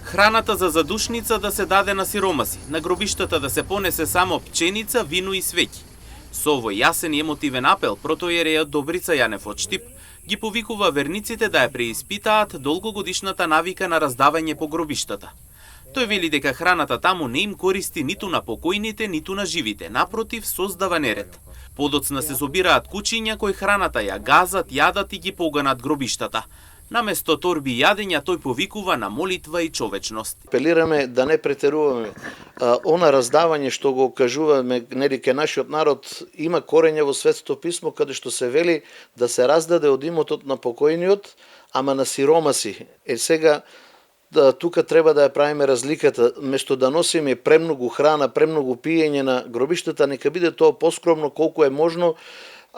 Храната за задушница да се даде на сиромаси, на гробиштата да се понесе само пченица, вино и свеќи. Со овој јасен и емотивен апел, протоиерејот Добрица Јанев од Штип ги повикува верниците да ја преиспитаат долгогодишната навика на раздавање по гробиштата. Тој вели дека храната таму не им користи ниту на покојните, ниту на живите, напротив, создава неред. Подоцна се собираат кучиња кои храната ја газат, јадат и ги поганат гробиштата. Наместо торби и јадења, тој повикува на молитва и човечност. Апелираме да не претеруваме. Она раздавање што го кажуваме, нели, ке нашиот народ има корење во Светото писмо, каде што се вели да се раздаде од имотот на покојниот, ама на сиромаси. Сега тука треба да ја правиме разликата, место да носиме премногу храна, премногу пиење на гробиштата, нека биде тоа поскромно колку е можно,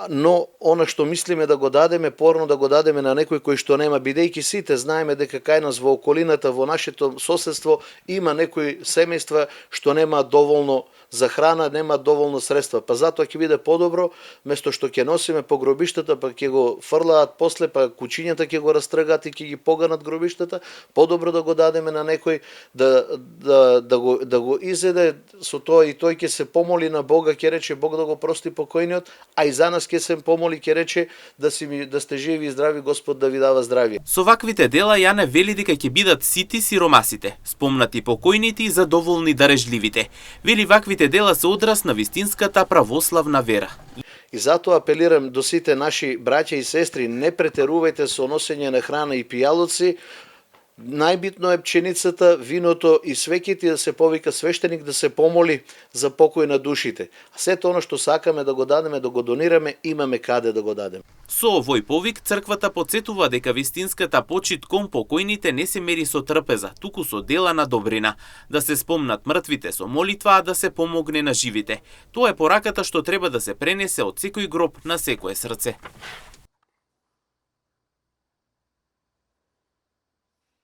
но она што мислиме да го дадеме, порно да го дадеме на некој кој што нема, бидејќи сите знаеме дека кај нас во околината, во нашето соседство има некои семејства што нема доволно за храна, нема доволно средства. Па затоа ќе биде подобро, место што ќе носиме по гробиштата, па ќе го фрлаат после, па кучињата ќе го растргаат и ќе ги поганат гробиштата, подобро да го дадеме на некој да го изеде со тоа, и тој ќе се помоли на Бога, ќе рече Бог да го прости покојниот, а и за нас ќе се помоли, ќе рече да сте живи и здрави, Господ да ви дава здравје. Со ваквите дела Јане вели дека ќе бидат сити сиромасите, спомнати покојните и задоволни дарежливите. Вели ваквите дела се одраз на вистинската православна вера. И затоа апелирам до сите наши браќа и сестри, не претерувајте со носење на храна и пијалоци. Најбитно е пченицата, виното и свеќите, да се повика свештеник да се помоли за покој на душите. А сето оно што сакаме да го дадеме, да го донираме, имаме каде да го дадеме. Со овој повик црквата потсетува дека вистинската почит кон покојните не се мери со трпеза, туку со дела на добрина, да се спомнат мртвите со молитва, а да се помогне на живите. Тоа е пораката што треба да се пренесе од секој гроб на секое срце.